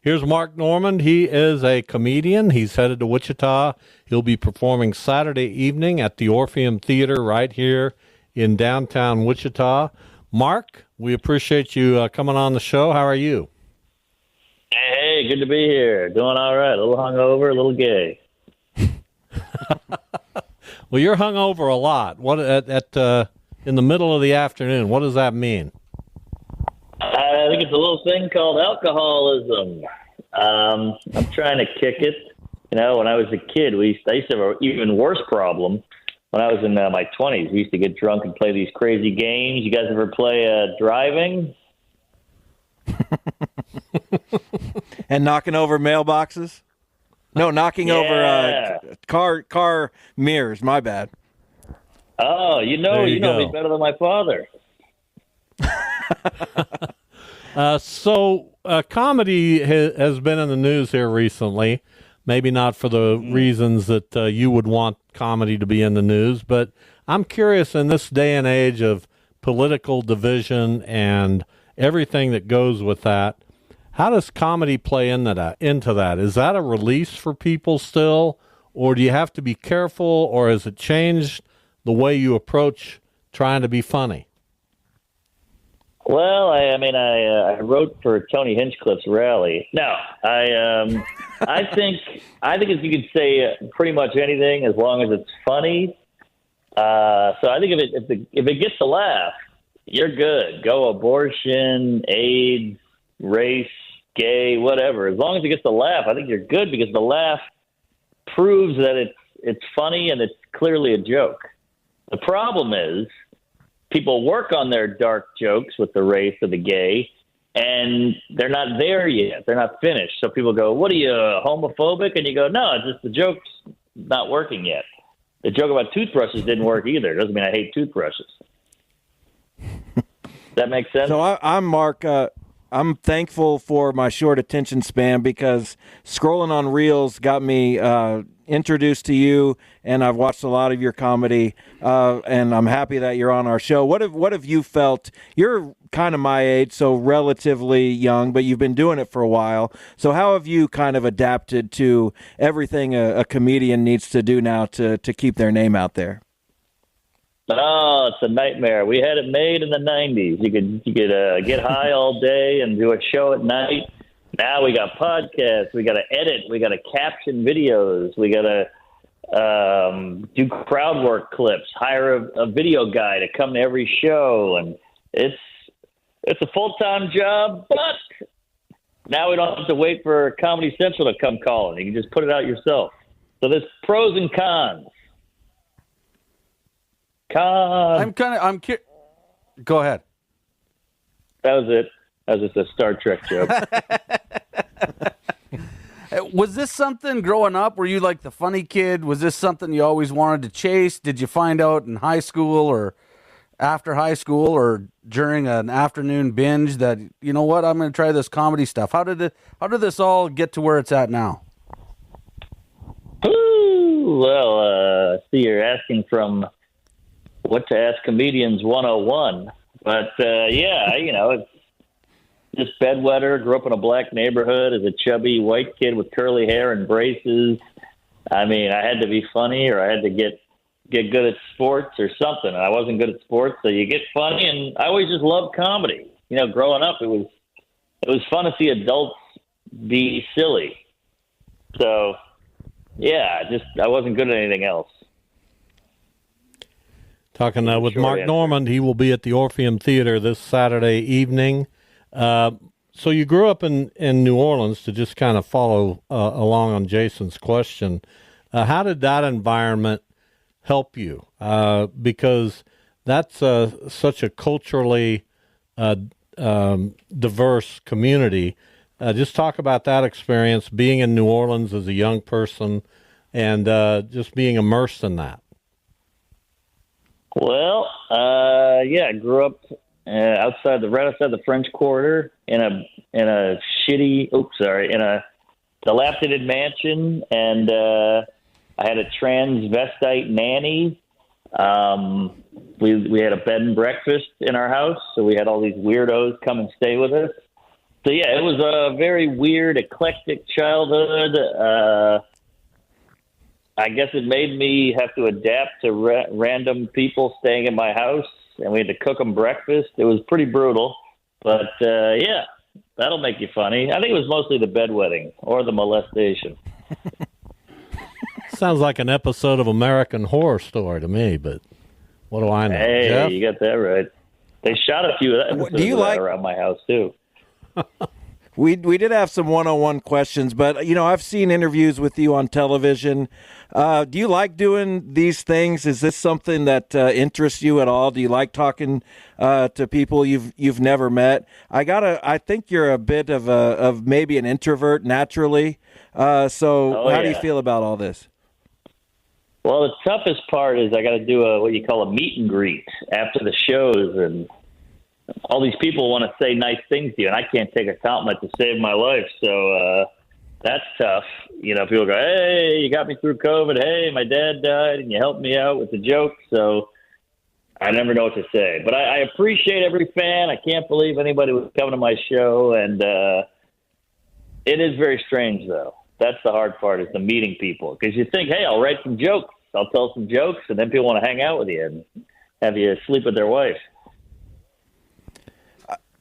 Here's Mark Normand. He is a comedian. He's headed to Wichita. He'll be performing Saturday evening at the Orpheum Theater right here in downtown Wichita. Mark, we appreciate you coming on the show. How are you? Hey, good to be here. Doing all right. A little hungover, a little gay. Well, you're hungover a lot. What in the middle of the afternoon? What does that mean? I think it's a little thing called alcoholism. I'm trying to kick it. You know, when I was a kid, I used to have an even worse problem. When I was in my 20s, we used to get drunk and play these crazy games. You guys ever play driving? And knocking over mailboxes? No, knocking over car mirrors. My bad. Oh, you know me better than my father. So comedy has been in the news here recently. Maybe not for the reasons that you would want comedy to be in the news, but I'm curious, in this day and age of political division and everything that goes with that, how does comedy play into that? Is that a release for people still, or do you have to be careful, or has it changed the way you approach trying to be funny? Well, I wrote for Tony Hinchcliffe's rally. No, I think if you could say pretty much anything as long as it's funny. So I think if it gets a laugh, you're good. Go abortion, AIDS, race, gay, whatever. As long as it gets a laugh, I think you're good, because the laugh proves that it's funny and it's clearly a joke. The problem is people work on their dark jokes with the race or the gay, and they're not there yet. They're not finished. So people go, "What are you, homophobic?" And you go, "No, it's just the joke's not working yet." The joke about toothbrushes didn't work either. It doesn't mean I hate toothbrushes. That makes sense? So I'm Mark. I'm thankful for my short attention span, because scrolling on Reels got me introduced to you, and I've watched a lot of your comedy, and I'm happy that you're on our show. What have you felt? You're kind of my age, so relatively young, but you've been doing it for a while. So how have you kind of adapted to everything a comedian needs to do now to keep their name out there? Oh, it's a nightmare. We had it made in the 90s. You could get high all day and do a show at night. Now we got podcasts. We got to edit. We got to caption videos. We got to do crowd work clips. Hire a video guy to come to every show, and it's a full-time job. But now we don't have to wait for Comedy Central to come calling. You can just put it out yourself. So there's pros and cons. I'm Go ahead. That was it. That was just a Star Trek joke. Was this something growing up? Were you like the funny kid? Was this something you always wanted to chase? Did you find out in high school or after high school or during an afternoon binge that, you know what, I'm going to try this comedy stuff? How did this all get to where it's at now? Ooh, well, I see you're asking from What to Ask Comedians 101. But, it's just bedwetter, grew up in a black neighborhood as a chubby white kid with curly hair and braces. I mean, I had to be funny, or I had to get good at sports or something. And I wasn't good at sports, so you get funny. And I always just loved comedy. You know, growing up, it was fun to see adults be silly. So, yeah, I wasn't good at anything else. Talking with Mark Normand. He will be at the Orpheum Theater this Saturday evening. So you grew up in New Orleans, to just kind of follow along on Jason's question. How did that environment help you? Because that's such a culturally diverse community. Just talk about that experience, being in New Orleans as a young person, and just being immersed in that. Well, I grew up right outside the French Quarter in a dilapidated mansion, and I had a transvestite nanny. We had a bed and breakfast in our house, so we had all these weirdos come and stay with us. So yeah, it was a very weird, eclectic childhood. I guess it made me have to adapt to random people staying in my house, and we had to cook them breakfast. It was pretty brutal, but yeah, that'll make you funny. I think it was mostly the bedwetting or the molestation. Sounds like an episode of American Horror Story to me, but what do I know? Hey, Jeff? you got that right. They shot a few episodes Do you of that like- around my house too. We did have some one-on-one questions, but I've seen interviews with you on television. Do you like doing these things? Is this something that interests you at all? Do you like talking to people you've never met? I think you're a bit of maybe an introvert naturally. How do you feel about all this? Well, the toughest part is I got to do what you call a meet and greet after the shows, and all these people want to say nice things to you, and I can't take a compliment to save my life. So that's tough. People go, hey, you got me through COVID. Hey, my dad died, and you helped me out with the joke. So I never know what to say. But I appreciate every fan. I can't believe anybody was coming to my show, and it is very strange, though. That's the hard part, is the meeting people. Because you think, hey, I'll write some jokes. I'll tell some jokes, and then people want to hang out with you and have you sleep with their wife.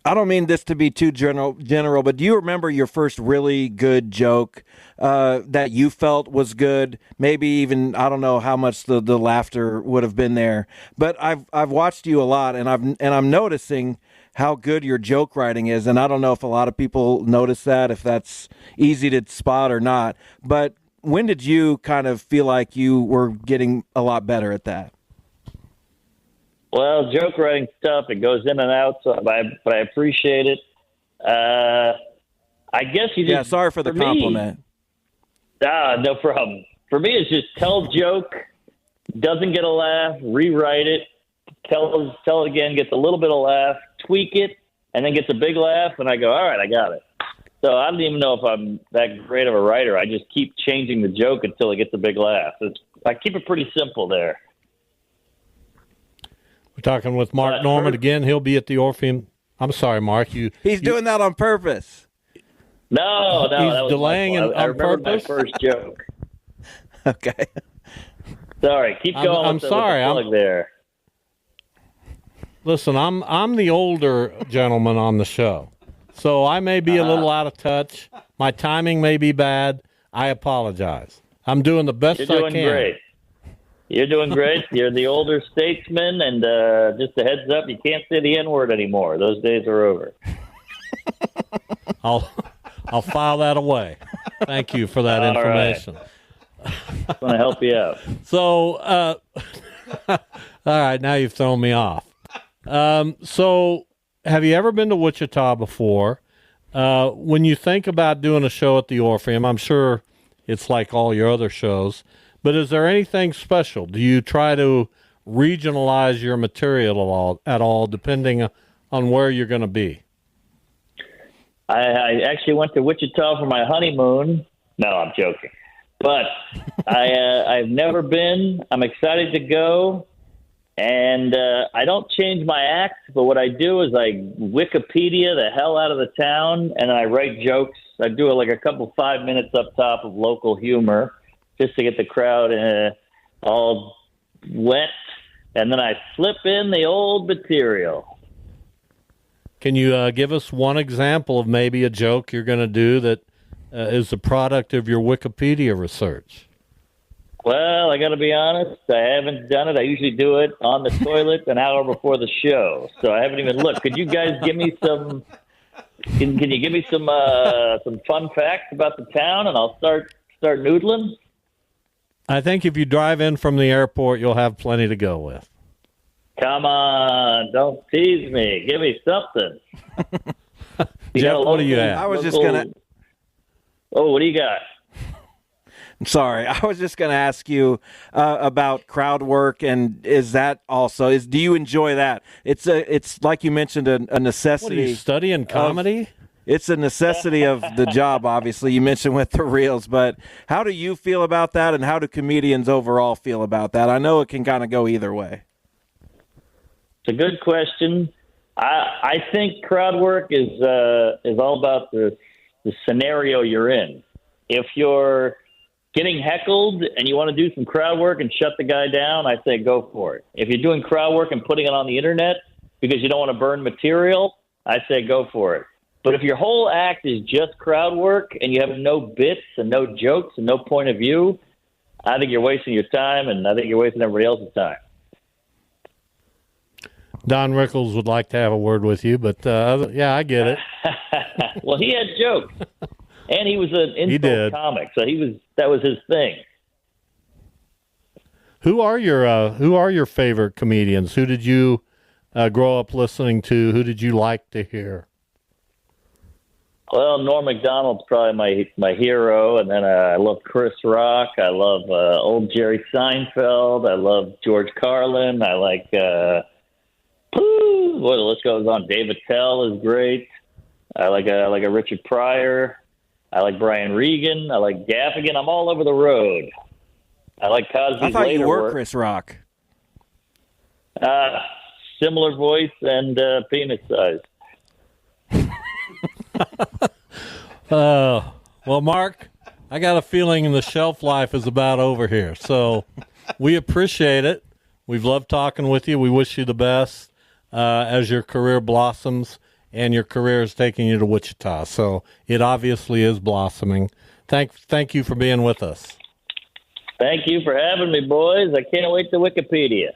I don't mean this to be too general, but do you remember your first really good joke that you felt was good? Maybe even, I don't know how much the laughter would have been there, but I've watched you a lot, and I'm noticing how good your joke writing is, and I don't know if a lot of people notice that, if that's easy to spot or not. But when did you kind of feel like you were getting a lot better at that? Well, joke writing stuff, it goes in and out, but I appreciate it. I guess you just... Yeah, sorry for the compliment. No problem. For me, it's just tell a joke, doesn't get a laugh, rewrite it, tell it again, gets a little bit of laugh, tweak it, and then gets a big laugh, and I go, all right, I got it. So I don't even know if I'm that great of a writer. I just keep changing the joke until it gets a big laugh. I keep it pretty simple there. We're talking with Mark Norman again. He'll be at the Orpheum. I'm sorry, Mark. He's doing that on purpose. No, he's that was delaying I on remember purpose. my first joke. Okay. Sorry, keep going. I'm sorry. With the plug there. Listen, I'm the older gentleman on the show, so I may be a little out of touch. My timing may be bad. I apologize. I'm doing the best I can. You're doing great. You're doing great. You're the older statesman, and just a heads up, you can't say the N-word anymore. Those days are over. I'll file that away. Thank you for that information. I'm going to help you out. So, all right, now you've thrown me off. So, have you ever been to Wichita before? When you think about doing a show at the Orpheum, I'm sure it's like all your other shows, but is there anything special? Do you try to regionalize your material at all depending on where you're going to be? I actually went to Wichita for my honeymoon. No, I'm joking. But I've never been. I'm excited to go. And I don't change my act, but what I do is I Wikipedia the hell out of the town, and I write jokes. I do like a couple 5 minutes up top of local humor just to get the crowd all wet, and then I slip in the old material. Can you give us one example of maybe a joke you're going to do that is the product of your Wikipedia research? Well, I got to be honest. I haven't done it. I usually do it on the toilet an hour before the show, so I haven't even looked. Could you guys give me some? Can you give me some fun facts about the town, and I'll start noodling? I think if you drive in from the airport, you'll have plenty to go with. Come on, don't tease me. Give me something. Jeff, what do you have? I was just gonna. Oh, what do you got? I'm sorry. I was just going to ask you about crowd work, and is that also do you enjoy that? It's like you mentioned a necessity. What are you studying comedy? It's a necessity of the job. Obviously, you mentioned with the reels, but how do you feel about that, and how do comedians overall feel about that? I know it can kind of go either way. It's a good question. I think crowd work is all about the scenario you're in. If you're getting heckled and you want to do some crowd work and shut the guy down, I say go for it. If you're doing crowd work and putting it on the internet because you don't want to burn material, I say go for it. But if your whole act is just crowd work and you have no bits and no jokes and no point of view, I think you're wasting your time, and I think you're wasting everybody else's time. Don Rickles would like to have a word with you, but yeah, I get it. Well, he had jokes, and he was an insult comic, so that was his thing. Who are your favorite comedians? Who did you grow up listening to? Who did you like to hear? Well, Norm Macdonald's probably my hero, and then I love Chris Rock. I love old Jerry Seinfeld. I love George Carlin. I like the list goes on. Dave Attell is great. I like a Richard Pryor. I like Brian Regan. I like Gaffigan. I'm all over the road. I like Cosby's I thought later you were work. Chris Rock. Similar voice and penis size. Well, Mark, I got a feeling the shelf life is about over here. So we appreciate it. We've loved talking with you. We wish you the best as your career blossoms, and your career is taking you to Wichita. So it obviously is blossoming. Thank you for being with us. Thank you for having me, boys. I can't wait to Wikipedia.